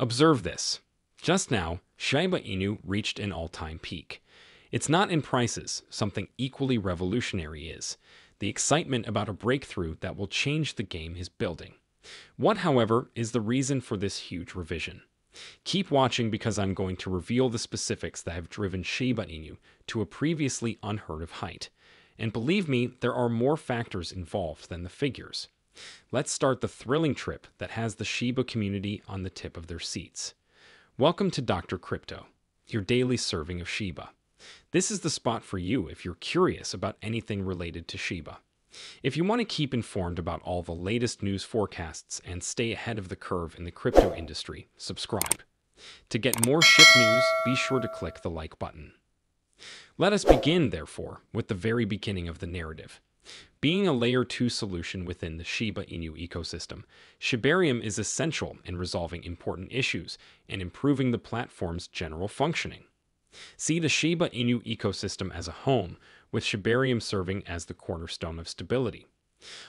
Observe this. Just now, Shiba Inu reached an all-time peak. It's not in prices, something equally revolutionary is. The excitement about a breakthrough that will change the game is building. What, however, is the reason for this huge revision? Keep watching because I'm going to reveal the specifics that have driven Shiba Inu to a previously unheard of height. And believe me, there are more factors involved than the figures. Let's start the thrilling trip that has the Shiba community on the tip of their seats. Welcome to Dr. Crypto, your daily serving of Shiba. This is the spot for you if you're curious about anything related to Shiba. If you want to keep informed about all the latest news forecasts and stay ahead of the curve in the crypto industry, subscribe. To get more Shib news, be sure to click the like button. Let us begin, therefore, with the very beginning of the narrative. Being a Layer 2 solution within the Shiba Inu ecosystem, Shibarium is essential in resolving important issues and improving the platform's general functioning. See the Shiba Inu ecosystem as a home, with Shibarium serving as the cornerstone of stability.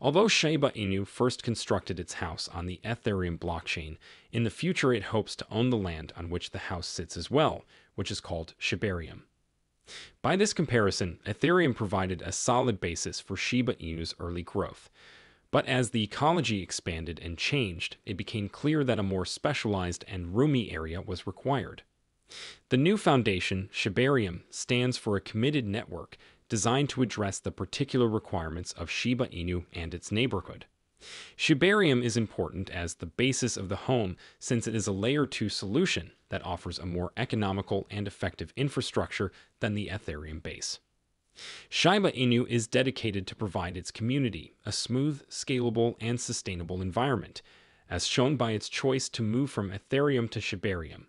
Although Shiba Inu first constructed its house on the Ethereum blockchain, in the future it hopes to own the land on which the house sits as well, which is called Shibarium. By this comparison, Ethereum provided a solid basis for Shiba Inu's early growth. But as the ecology expanded and changed, it became clear that a more specialized and roomy area was required. The new foundation, Shibarium, stands for a committed network designed to address the particular requirements of Shiba Inu and its neighborhood. Shibarium is important as the basis of the home since it is a Layer 2 solution that offers a more economical and effective infrastructure than the Ethereum base. Shiba Inu is dedicated to provide its community a smooth, scalable, and sustainable environment, as shown by its choice to move from Ethereum to Shibarium.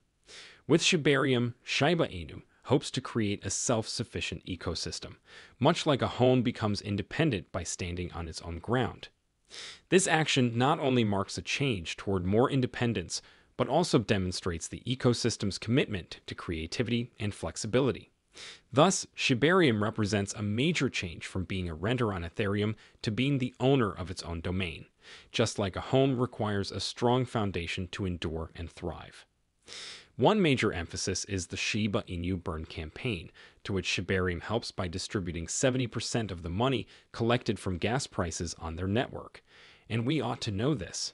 With Shibarium, Shiba Inu hopes to create a self-sufficient ecosystem, much like a home becomes independent by standing on its own ground. This action not only marks a change toward more independence, but also demonstrates the ecosystem's commitment to creativity and flexibility. Thus, Shibarium represents a major change from being a renter on Ethereum to being the owner of its own domain, just like a home requires a strong foundation to endure and thrive. One major emphasis is the Shiba Inu Burn campaign, to which Shibarium helps by distributing 70% of the money collected from gas prices on their network. And we ought to know this.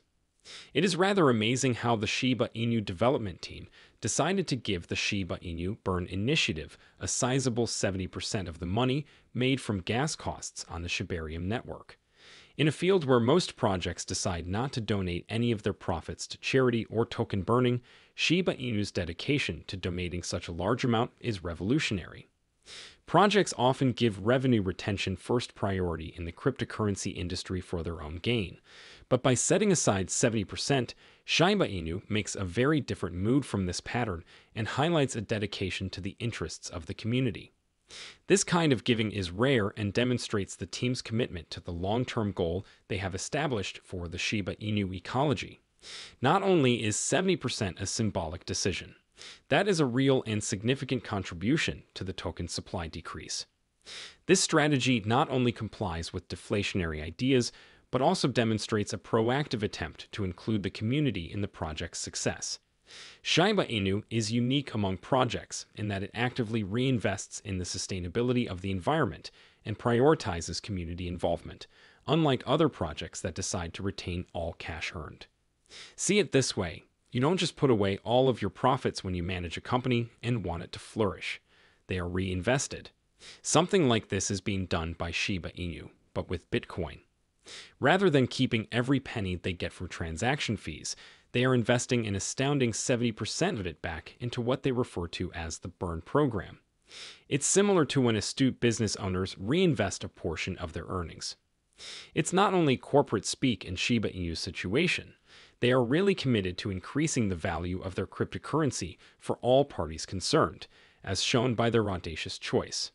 It is rather amazing how the Shiba Inu development team decided to give the Shiba Inu Burn initiative a sizable 70% of the money made from gas costs on the Shibarium network. In a field where most projects decide not to donate any of their profits to charity or token burning, Shiba Inu's dedication to donating such a large amount is revolutionary. Projects often give revenue retention first priority in the cryptocurrency industry for their own gain. But by setting aside 70%, Shiba Inu makes a very different move from this pattern and highlights a dedication to the interests of the community. This kind of giving is rare and demonstrates the team's commitment to the long-term goal they have established for the Shiba Inu ecology. Not only is 70% a symbolic decision, that is a real and significant contribution to the token supply decrease. This strategy not only complies with deflationary ideas, but also demonstrates a proactive attempt to include the community in the project's success. Shiba Inu is unique among projects in that it actively reinvests in the sustainability of the environment and prioritizes community involvement, unlike other projects that decide to retain all cash earned. See it this way. You don't just put away all of your profits when you manage a company and want it to flourish. They are reinvested. Something like this is being done by Shiba Inu, but with Bitcoin. Rather than keeping every penny they get from transaction fees, they are investing an astounding 70% of it back into what they refer to as the burn program. It's similar to when astute business owners reinvest a portion of their earnings. It's not only corporate speak in Shiba Inu's situation. They are really committed to increasing the value of their cryptocurrency for all parties concerned, as shown by their audacious choice.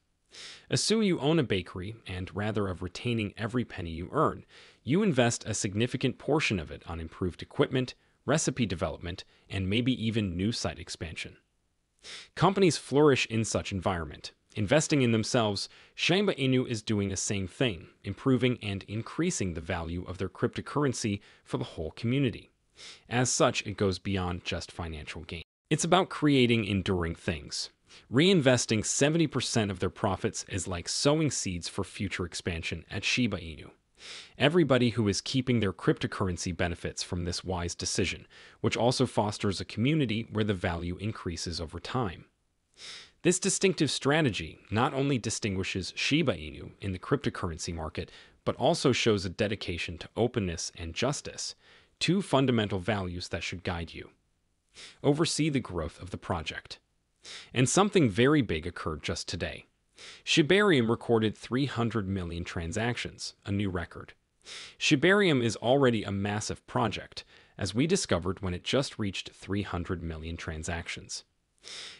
Assume you own a bakery, and rather of retaining every penny you earn, you invest a significant portion of it on improved equipment, recipe development, and maybe even new site expansion. Companies flourish in such environment. Investing in themselves, Shiba Inu is doing the same thing, improving and increasing the value of their cryptocurrency for the whole community. As such, it goes beyond just financial gain. It's about creating enduring things. Reinvesting 70% of their profits is like sowing seeds for future expansion at Shiba Inu. Everybody who is keeping their cryptocurrency benefits from this wise decision, which also fosters a community where the value increases over time. This distinctive strategy not only distinguishes Shiba Inu in the cryptocurrency market, but also shows a dedication to openness and justice, two fundamental values that should guide you. Oversee the growth of the project. And something very big occurred just today. Shibarium recorded 300 million transactions, a new record. Shibarium is already a massive project, as we discovered when it just reached 300 million transactions.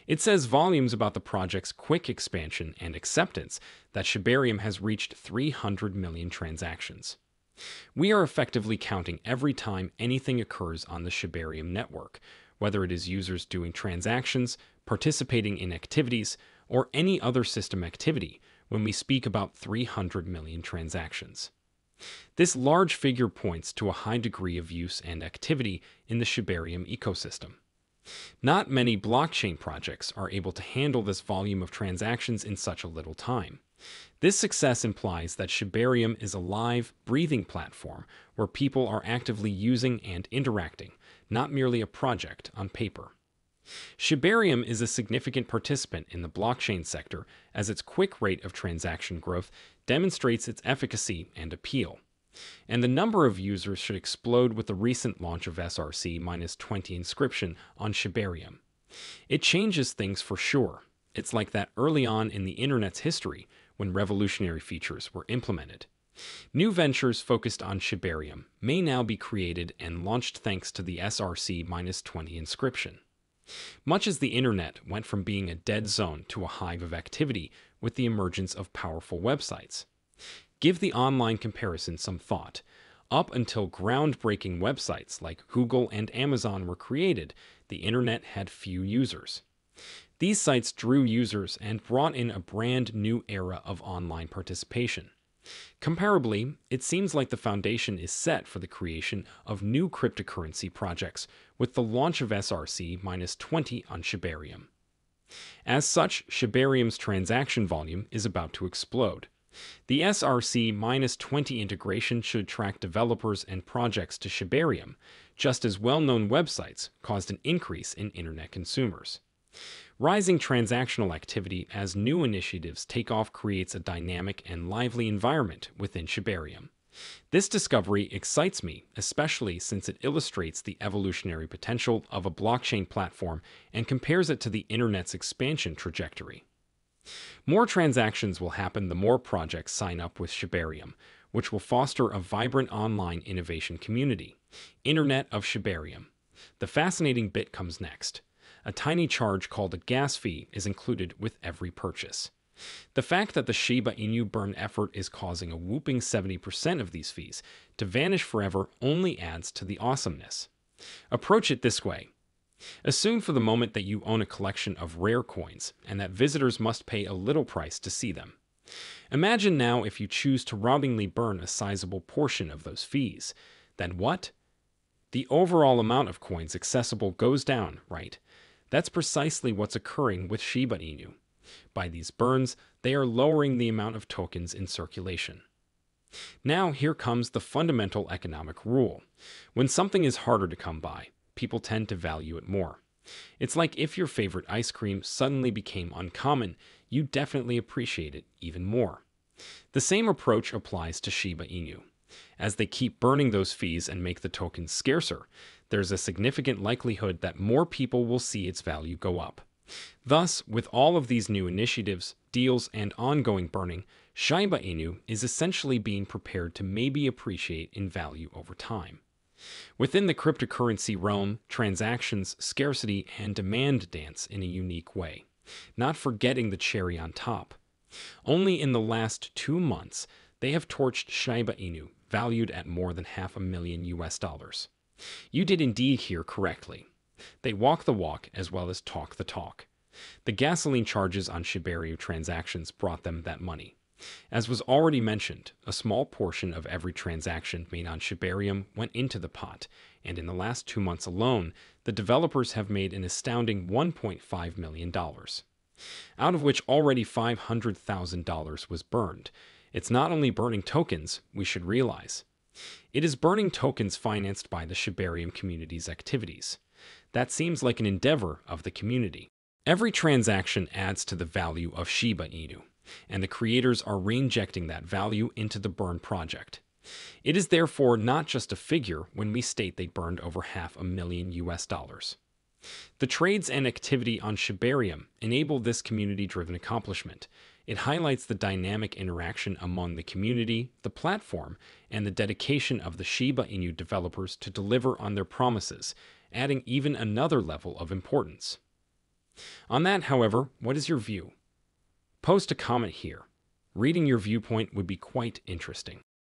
It says volumes about the project's quick expansion and acceptance that Shibarium has reached 300 million transactions. We are effectively counting every time anything occurs on the Shibarium network, whether it is users doing transactions, participating in activities, or any other system activity when we speak about 300 million transactions. This large figure points to a high degree of use and activity in the Shibarium ecosystem. Not many blockchain projects are able to handle this volume of transactions in such a little time. This success implies that Shibarium is a live, breathing platform where people are actively using and interacting, not merely a project on paper. Shibarium is a significant participant in the blockchain sector as its quick rate of transaction growth demonstrates its efficacy and appeal. And the number of users should explode with the recent launch of SRC-20 inscription on Shibarium. It changes things for sure. It's like that early on in the internet's history when revolutionary features were implemented. New ventures focused on Shibarium may now be created and launched thanks to the SRC-20 inscription. Much as the internet went from being a dead zone to a hive of activity with the emergence of powerful websites. Give the online comparison some thought. Up until groundbreaking websites like Google and Amazon were created, the internet had few users. These sites drew users and brought in a brand new era of online participation. Comparably, it seems like the foundation is set for the creation of new cryptocurrency projects with the launch of SRC-20 on Shibarium. As such, Shibarium's transaction volume is about to explode. The SRC-20 integration should attract developers and projects to Shibarium, just as well-known websites caused an increase in internet consumers. Rising transactional activity as new initiatives take off creates a dynamic and lively environment within Shibarium. This discovery excites me, especially since it illustrates the evolutionary potential of a blockchain platform and compares it to the internet's expansion trajectory. More transactions will happen the more projects sign up with Shibarium, which will foster a vibrant online innovation community. Internet of Shibarium. The fascinating bit comes next. A tiny charge called a gas fee is included with every purchase. The fact that the Shiba Inu burn effort is causing a whooping 70% of these fees to vanish forever only adds to the awesomeness. Approach it this way. Assume for the moment that you own a collection of rare coins and that visitors must pay a little price to see them. Imagine now if you choose to robbingly burn a sizable portion of those fees. Then what? The overall amount of coins accessible goes down, right? That's precisely what's occurring with Shiba Inu. By these burns, they are lowering the amount of tokens in circulation. Now here comes the fundamental economic rule. When something is harder to come by, people tend to value it more. It's like if your favorite ice cream suddenly became uncommon, you definitely appreciate it even more. The same approach applies to Shiba Inu. As they keep burning those fees and make the tokens scarcer, there's a significant likelihood that more people will see its value go up. Thus, with all of these new initiatives, deals, and ongoing burning, Shiba Inu is essentially being prepared to maybe appreciate in value over time. Within the cryptocurrency realm, transactions, scarcity, and demand dance in a unique way, not forgetting the cherry on top. Only in the last 2 months, they have torched Shiba Inu, valued at more than $500,000. You did indeed hear correctly. They walk the walk as well as talk the talk. The gasoline charges on Shibarium transactions brought them that money. As was already mentioned, a small portion of every transaction made on Shibarium went into the pot, and in the last 2 months alone, the developers have made an astounding $1.5 million, out of which already $500,000 was burned. It's not only burning tokens, we should realize. It is burning tokens financed by the Shibarium community's activities. That seems like an endeavor of the community. Every transaction adds to the value of Shiba Inu, and the creators are reinjecting that value into the burn project. It is therefore not just a figure when we state they burned over $500,000. The trades and activity on Shibarium enable this community-driven accomplishment. It highlights the dynamic interaction among the community, the platform, and the dedication of the Shiba Inu developers to deliver on their promises, adding even another level of importance. On that, however, what is your view? Post a comment here. Reading your viewpoint would be quite interesting.